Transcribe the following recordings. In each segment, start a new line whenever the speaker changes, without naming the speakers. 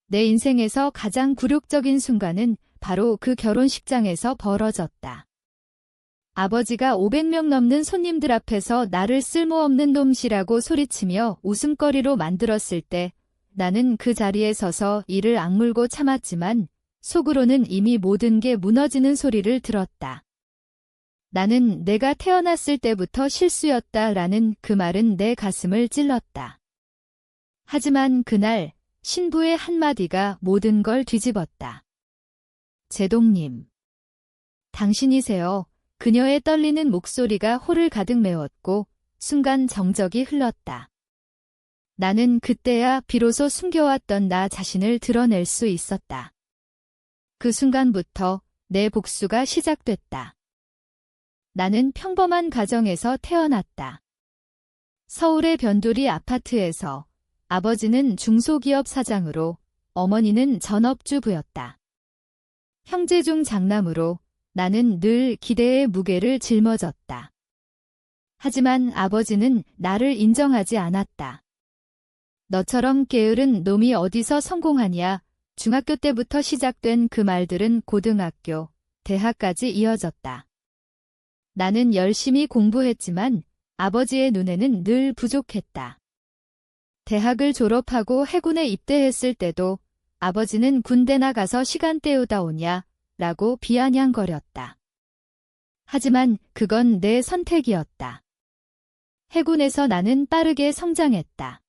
내 인생에서 가장 굴욕적인 순간은 바로 그 결혼식장에서 벌어졌다. 아버지가 500명 넘는 손님들 앞에서 나를 쓸모없는 놈이라고 소리치며 웃음거리로 만들었을 때 나는 그 자리에 서서 이를 악물고 참았지만 속으로는 이미 모든 게 무너지는 소리를 들었다. 나는 내가 태어났을 때부터 실수였다라는 그 말은 내 가슴을 찔렀다. 하지만 그날 신부의 한마디가 모든 걸 뒤집었다. 제동님. 당신이세요. 그녀의 떨리는 목소리가 홀을 가득 메웠고 순간 정적이 흘렀다. 나는 그때야 비로소 숨겨왔던 나 자신을 드러낼 수 있었다. 그 순간부터 내 복수가 시작됐다. 나는 평범한 가정에서 태어났다. 서울의 변두리 아파트에서 아버지는 중소기업 사장으로 어머니는 전업주부였다. 형제 중 장남으로 나는 늘 기대의 무게를 짊어졌다. 하지만 아버지는 나를 인정하지 않았다. 너처럼 게으른 놈이 어디서 성공하냐. 중학교 때부터 시작된 그 말들은 고등학교, 대학까지 이어졌다. 나는 열심히 공부했지만 아버지의 눈에는 늘 부족했다. 대학을 졸업하고 해군에 입대했을 때도 아버지는 군대나 가서 시간 때우다 오냐 라고 비아냥거렸다. 하지만 그건 내 선택이었다. 해군에서 나는 빠르게 성장했다.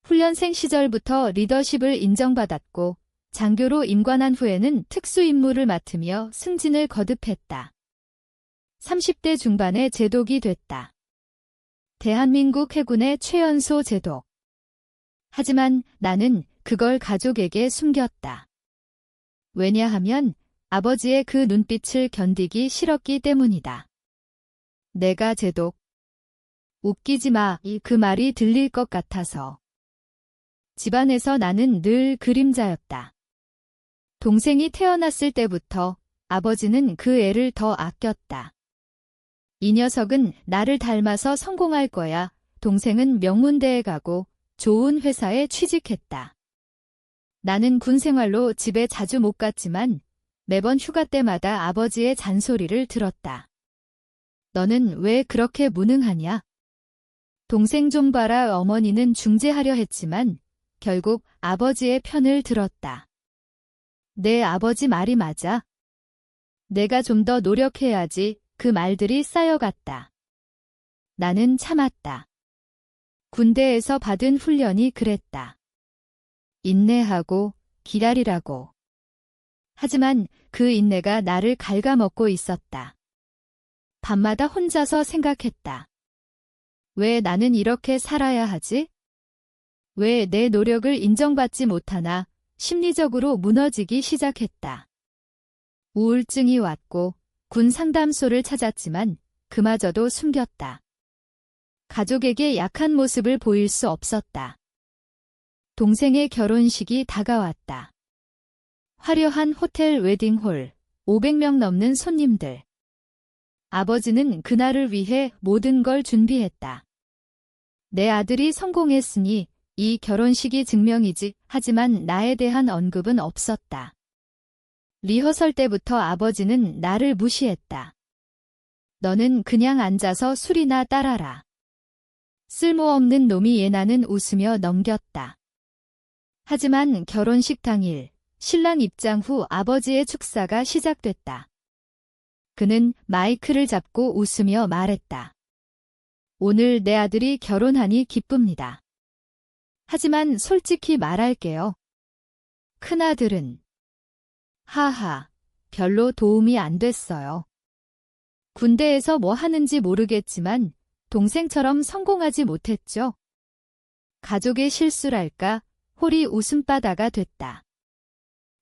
훈련생 시절부터 리더십을 인정받았고 장교로 임관한 후에는 특수임무를 맡으며 승진을 거듭했다. 30대 중반에 제독이 됐다. 대한민국 해군의 최연소 제독. 하지만 나는 그걸 가족에게 숨겼다. 왜냐하면 아버지의 그 눈빛을 견디기 싫었기 때문이다. 내가 제독. 웃기지 마. 그 말이 들릴 것 같아서. 집안에서 나는 늘 그림자였다. 동생이 태어났을 때부터 아버지는 그 애를 더 아꼈다. 이 녀석은 나를 닮아서 성공할 거야. 동생은 명문대에 가고 좋은 회사에 취직했다. 나는 군 생활로 집에 자주 못 갔지만 매번 휴가 때마다 아버지의 잔소리를 들었다. 너는 왜 그렇게 무능하냐? 동생 좀 봐라. 어머니는 중재하려 했지만 결국 아버지의 편을 들었다. 내 아버지 말이 맞아. 내가 좀 더 노력해야지. 그 말들이 쌓여갔다. 나는 참았다. 군대에서 받은 훈련이 그랬다. 인내하고 기다리라고. 하지만 그 인내가 나를 갉아먹고 있었다. 밤마다 혼자서 생각했다. 왜 나는 이렇게 살아야 하지? 왜 내 노력을 인정받지 못하나? 심리적으로 무너지기 시작했다. 우울증이 왔고 군 상담소를 찾았지만 그마저도 숨겼다. 가족에게 약한 모습을 보일 수 없었다. 동생의 결혼식이 다가왔다. 화려한 호텔 웨딩홀, 500명 넘는 손님들. 아버지는 그날을 위해 모든 걸 준비했다. 내 아들이 성공했으니 이 결혼식이 증명이지. 하지만 나에 대한 언급은 없었다. 리허설 때부터 아버지는 나를 무시했다. 너는 그냥 앉아서 술이나 따라라. 쓸모없는 놈이. 예나는 웃으며 넘겼다. 하지만 결혼식 당일 신랑 입장 후 아버지의 축사가 시작됐다. 그는 마이크를 잡고 웃으며 말했다. 오늘 내 아들이 결혼하니 기쁩니다. 하지만 솔직히 말할게요. 큰아들은 하하, 별로 도움이 안 됐어요. 군대에서 뭐 하는지 모르겠지만 동생처럼 성공하지 못했죠. 가족의 실수랄까 홀이 웃음바다가 됐다.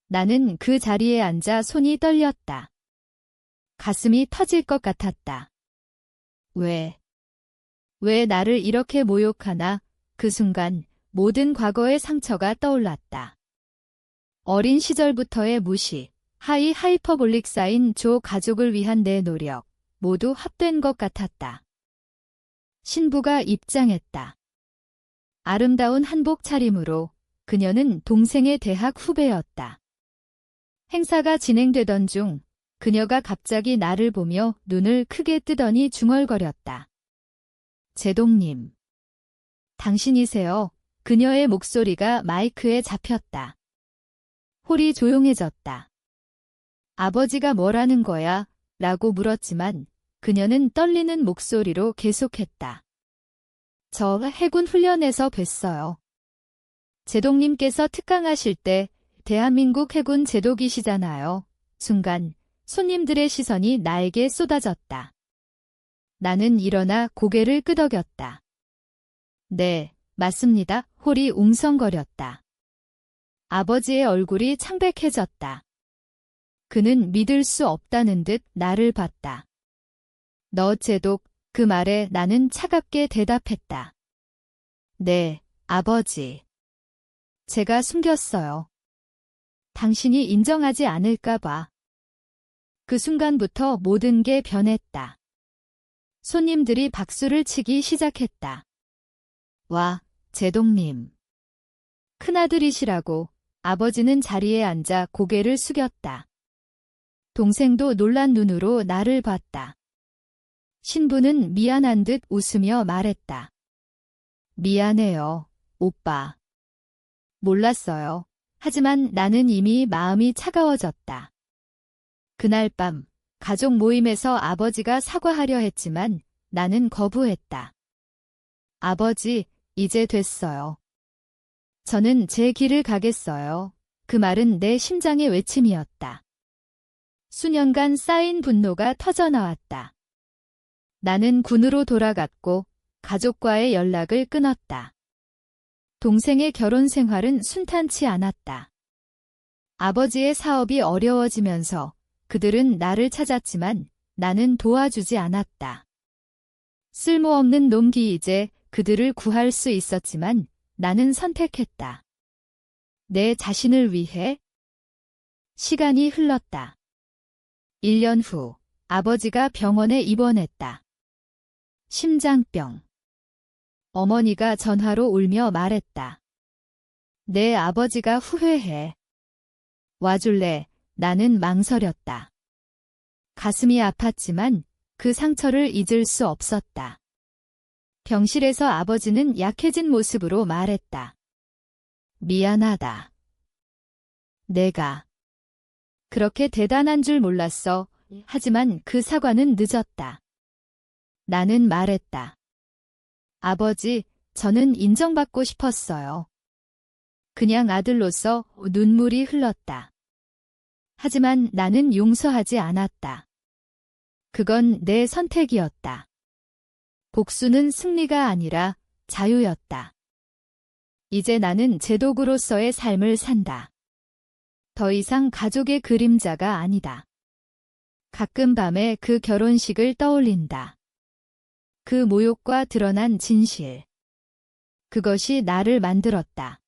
나는 그 자리에 앉아 손이 떨렸다. 가슴이 터질 것 같았다. 왜 나를 이렇게 모욕하나? 그 순간 모든 과거의 상처가 떠올랐다. 어린 시절부터의 무시, 하이퍼볼릭 쌓인 조 가족을 위한 내 노력, 모두 헛된 것 같았다. 신부가 입장했다. 아름다운 한복 차림으로 그녀는 동생의 대학 후배였다. 행사가 진행되던 중 그녀가 갑자기 나를 보며 눈을 크게 뜨더니 중얼거렸다. 제동님. 당신이세요? 그녀의 목소리가 마이크에 잡혔다. 홀이 조용해졌다. 아버지가 뭐라는 거야? 라고 물었지만 그녀는 떨리는 목소리로 계속했다. 저 해군 훈련에서 뵀어요. 제동님께서 특강하실 때 대한민국 해군 제독이시잖아요. 순간 손님들의 시선이 나에게 쏟아졌다. 나는 일어나 고개를 끄덕였다. 네, 맞습니다. 홀이 웅성거렸다. 아버지의 얼굴이 창백해졌다. 그는 믿을 수 없다는 듯 나를 봤다. 너 제독, 그 말에 나는 차갑게 대답했다. 네, 아버지. 제가 숨겼어요. 당신이 인정하지 않을까 봐. 그 순간부터 모든 게 변했다. 손님들이 박수를 치기 시작했다. 와, 제동님. 큰아들이시라고. 아버지는 자리에 앉아 고개를 숙였다. 동생도 놀란 눈으로 나를 봤다. 신부는 미안한 듯 웃으며 말했다. 미안해요, 오빠. 몰랐어요. 하지만 나는 이미 마음이 차가워졌다. 그날 밤, 가족 모임에서 아버지가 사과하려 했지만 나는 거부했다. 아버지, 이제 됐어요. 저는 제 길을 가겠어요. 그 말은 내 심장의 외침이었다. 수년간 쌓인 분노가 터져나왔다. 나는 군으로 돌아갔고 가족과의 연락을 끊었다. 동생의 결혼 생활은 순탄치 않았다. 아버지의 사업이 어려워지면서 그들은 나를 찾았지만 나는 도와주지 않았다. 쓸모없는 놈기 이제 그들을 구할 수 있었지만 나는 선택했다. 내 자신을 위해. 시간이 흘렀다. 1년 후 아버지가 병원에 입원했다. 심장병. 어머니가 전화로 울며 말했다. 내 아버지가 후회해. 와줄래? 나는 망설였다. 가슴이 아팠지만 그 상처를 잊을 수 없었다. 병실에서 아버지는 약해진 모습으로 말했다. 미안하다. 내가 그렇게 대단한 줄 몰랐어. 하지만 그 사과는 늦었다. 나는 말했다. 아버지, 저는 인정받고 싶었어요. 그냥 아들로서 눈물이 흘렀다. 하지만 나는 용서하지 않았다. 그건 내 선택이었다. 복수는 승리가 아니라 자유였다. 이제 나는 제독으로서의 삶을 산다. 더 이상 가족의 그림자가 아니다. 가끔 밤에 그 결혼식을 떠올린다. 그 모욕과 드러난 진실. 그것이 나를 만들었다.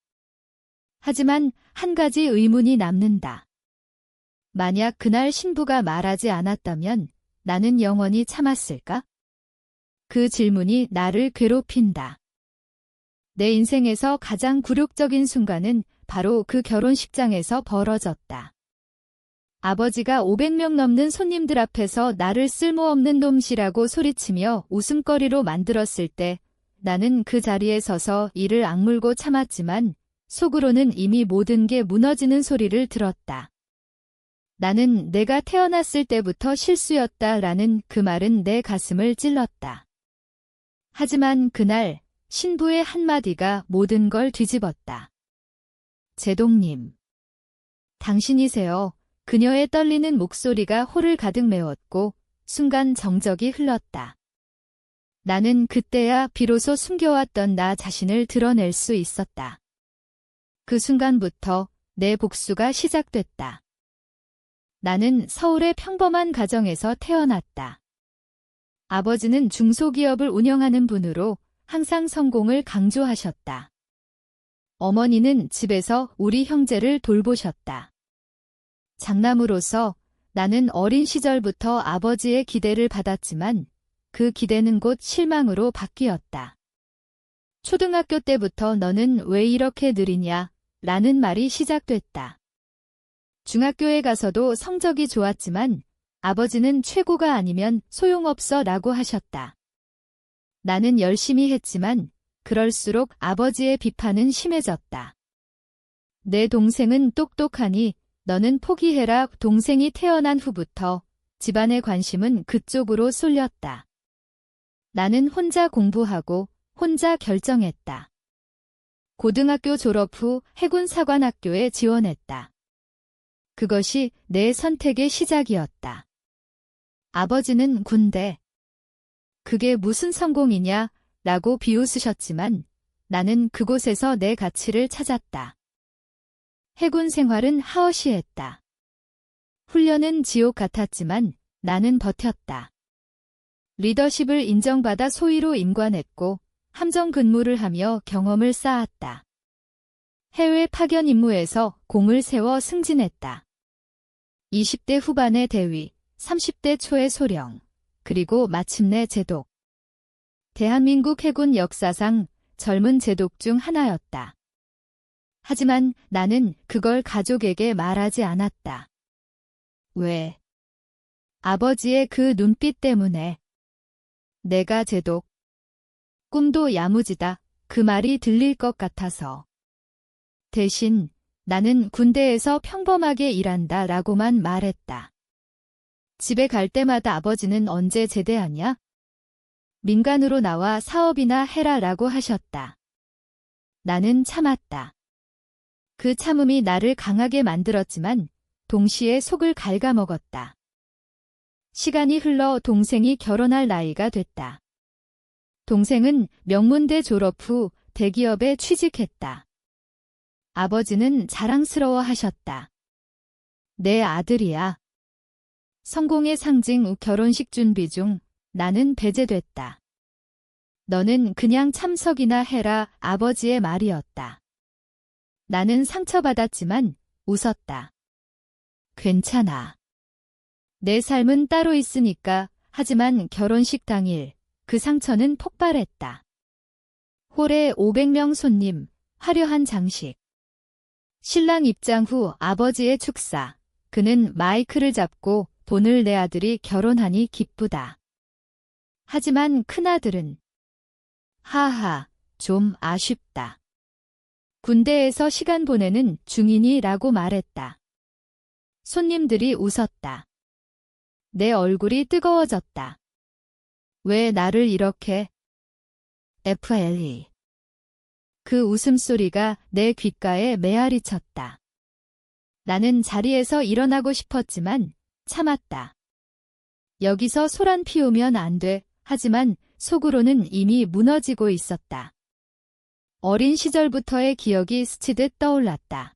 하지만 한 가지 의문이 남는다. 만약 그날 신부가 말하지 않았다면 나는 영원히 참았을까? 그 질문이 나를 괴롭힌다. 내 인생에서 가장 굴욕적인 순간은 바로 그 결혼식장에서 벌어졌다. 아버지가 500명 넘는 손님들 앞에서 나를 쓸모없는 놈시라고 소리치며 웃음거리로 만들었을 때 나는 그 자리에 서서 이를 악물고 참았지만 속으로는 이미 모든 게 무너지는 소리를 들었다. 나는 내가 태어났을 때부터 실수였다라는 그 말은 내 가슴을 찔렀다. 하지만 그날 신부의 한마디가 모든 걸 뒤집었다. 제동님. 당신이세요. 그녀의 떨리는 목소리가 홀을 가득 메웠고 순간 정적이 흘렀다. 나는 그때야 비로소 숨겨왔던 나 자신을 드러낼 수 있었다. 그 순간부터 내 복수가 시작됐다. 나는 서울의 평범한 가정에서 태어났다. 아버지는 중소기업을 운영하는 분으로 항상 성공을 강조하셨다. 어머니는 집에서 우리 형제를 돌보셨다. 장남으로서 나는 어린 시절부터 아버지의 기대를 받았지만 그 기대는 곧 실망으로 바뀌었다. 초등학교 때부터 너는 왜 이렇게 느리냐? 라는 말이 시작됐다. 중학교에 가서도 성적이 좋았지만 아버지는 최고가 아니면 소용없어 라고 하셨다. 나는 열심히 했지만 그럴수록 아버지의 비판은 심해졌다. 내 동생은 똑똑하니 너는 포기해라. 동생이 태어난 후부터 집안의 관심은 그쪽으로 쏠렸다. 나는 혼자 공부하고 혼자 결정했다. 고등학교 졸업 후 해군사관학교에 지원했다. 그것이 내 선택의 시작이었다. 아버지는 군대. 그게 무슨 성공이냐? 라고 비웃으셨지만 나는 그곳에서 내 가치를 찾았다. 해군 생활은 하어시했다. 훈련은 지옥 같았지만 나는 버텼다. 리더십을 인정받아 소위로 임관했고 함정 근무를 하며 경험을 쌓았다. 해외 파견 임무에서 공을 세워 승진했다. 20대 후반의 대위, 30대 초의 소령, 그리고 마침내 제독. 대한민국 해군 역사상 젊은 제독 중 하나였다. 하지만 나는 그걸 가족에게 말하지 않았다. 왜? 아버지의 그 눈빛 때문에. 내가 제독. 꿈도 야무지다. 그 말이 들릴 것 같아서. 대신 나는 군대에서 평범하게 일한다 라고만 말했다. 집에 갈 때마다 아버지는 언제 제대하냐? 민간으로 나와 사업이나 해라 라고 하셨다. 나는 참았다. 그 참음이 나를 강하게 만들었지만 동시에 속을 갉아먹었다. 시간이 흘러 동생이 결혼할 나이가 됐다. 동생은 명문대 졸업 후 대기업에 취직했다. 아버지는 자랑스러워 하셨다. 내 아들이야. 성공의 상징 결혼식 준비 중 나는 배제됐다. 너는 그냥 참석이나 해라 아버지의 말이었다. 나는 상처받았지만 웃었다. 괜찮아. 내 삶은 따로 있으니까. 하지만 결혼식 당일 그 상처는 폭발했다. 홀에 500명 손님, 화려한 장식. 신랑 입장 후 아버지의 축사. 그는 마이크를 잡고 오늘 내 아들이 결혼하니 기쁘다. 하지만 큰아들은 하하, 좀 아쉽다. 군대에서 시간 보내는 중이니라고 말했다. 손님들이 웃었다. 내 얼굴이 뜨거워졌다. 왜 나를 이렇게? FLE. 그 웃음소리가 내 귓가에 메아리 쳤다. 나는 자리에서 일어나고 싶었지만 참았다. 여기서 소란 피우면 안 돼. 하지만 속으로는 이미 무너지고 있었다. 어린 시절부터의 기억이 스치듯 떠올랐다.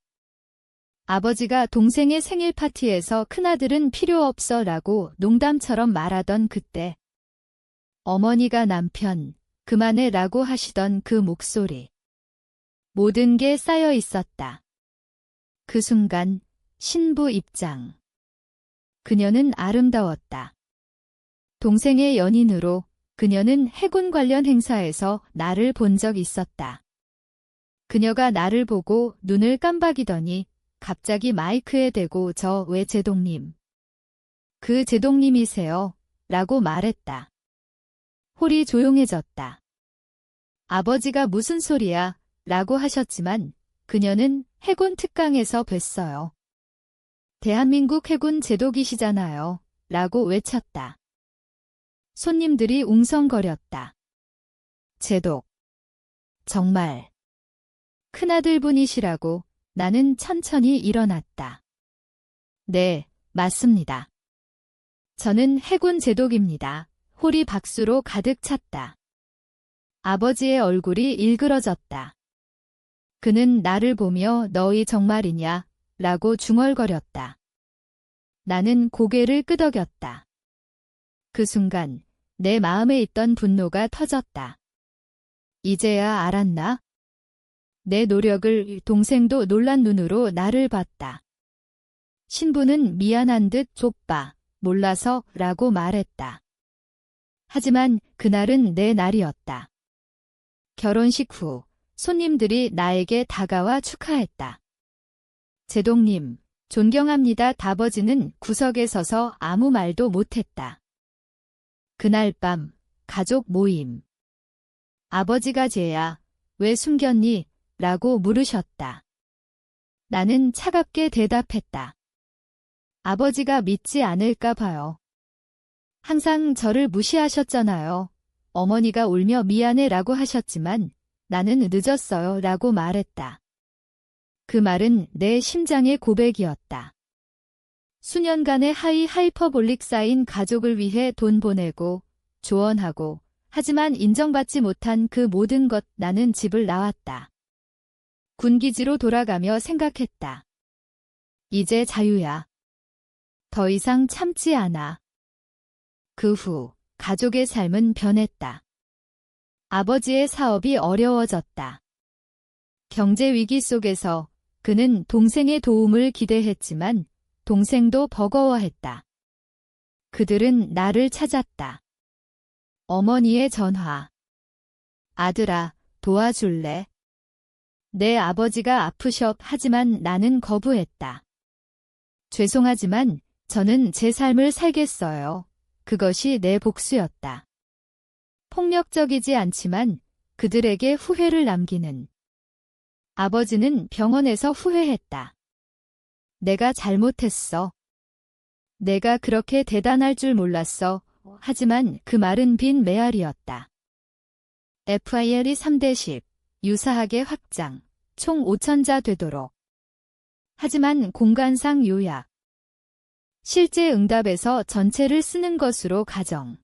아버지가 동생의 생일 파티에서 큰아들은 필요 없어 라고 농담처럼 말하던 그때. 어머니가 남편, 그만해 라고 하시던 그 목소리. 모든 게 쌓여 있었다. 그 순간 신부 입장. 그녀는 아름다웠다. 동생의 연인으로 그녀는 해군 관련 행사에서 나를 본 적 있었다. 그녀가 나를 보고 눈을 깜박이더니 갑자기 마이크에 대고 저 왜 제독님. 그 제독님이세요? 라고 말했다. 홀이 조용해졌다. 아버지가 무슨 소리야? 라고 하셨지만 그녀는 해군 특강에서 뵀어요. 대한민국 해군 제독이시잖아요. 라고 외쳤다. 손님들이 웅성거렸다. 제독. 정말. 큰아들분이시라고. 나는 천천히 일어났다. 네, 맞습니다. 저는 해군 제독입니다. 홀이 박수로 가득 찼다. 아버지의 얼굴이 일그러졌다. 그는 나를 보며 너희 정말이냐? 라고 중얼거렸다. 나는 고개를 끄덕였다. 그 순간 내 마음에 있던 분노가 터졌다. 이제야 알았나? 내 노력을. 동생도 놀란 눈으로 나를 봤다. 신부는 미안한 듯 좁봐, 몰라서 라고 말했다. 하지만 그날은 내 날이었다. 결혼식 후 손님들이 나에게 다가와 축하했다. 제동님, 존경합니다. 아버지는 구석에 서서 아무 말도 못했다. 그날 밤, 가족 모임. 아버지가 쟤야, 왜 숨겼니? 라고 물으셨다. 나는 차갑게 대답했다. 아버지가 믿지 않을까 봐요. 항상 저를 무시하셨잖아요. 어머니가 울며 미안해 라고 하셨지만 나는 늦었어요 라고 말했다. 그 말은 내 심장의 고백이었다. 수년간의 하이퍼볼릭 쌓인 가족을 위해 돈 보내고 조언하고 하지만 인정받지 못한 그 모든 것 나는 집을 나왔다. 군기지로 돌아가며 생각했다. 이제 자유야. 더 이상 참지 않아. 그 후 가족의 삶은 변했다. 아버지의 사업이 어려워졌다. 경제 위기 속에서 그는 동생의 도움을 기대했지만 동생도 버거워했다. 그들은 나를 찾았다. 어머니의 전화. 아들아, 도와줄래? 내 아버지가 아프셔. 하지만 나는 거부했다. 죄송하지만 저는 제 삶을 살겠어요. 그것이 내 복수였다. 폭력적이지 않지만 그들에게 후회를 남기는. 아버지는 병원에서 후회했다. 내가 잘못했어. 내가 그렇게 대단할 줄 몰랐어. 하지만 그 말은 빈 메아리였다. FIL이 3대10, 유사하게 확장, 총 5,000자 되도록. 하지만 공간상 요약. 실제 응답에서 전체를 쓰는 것으로 가정.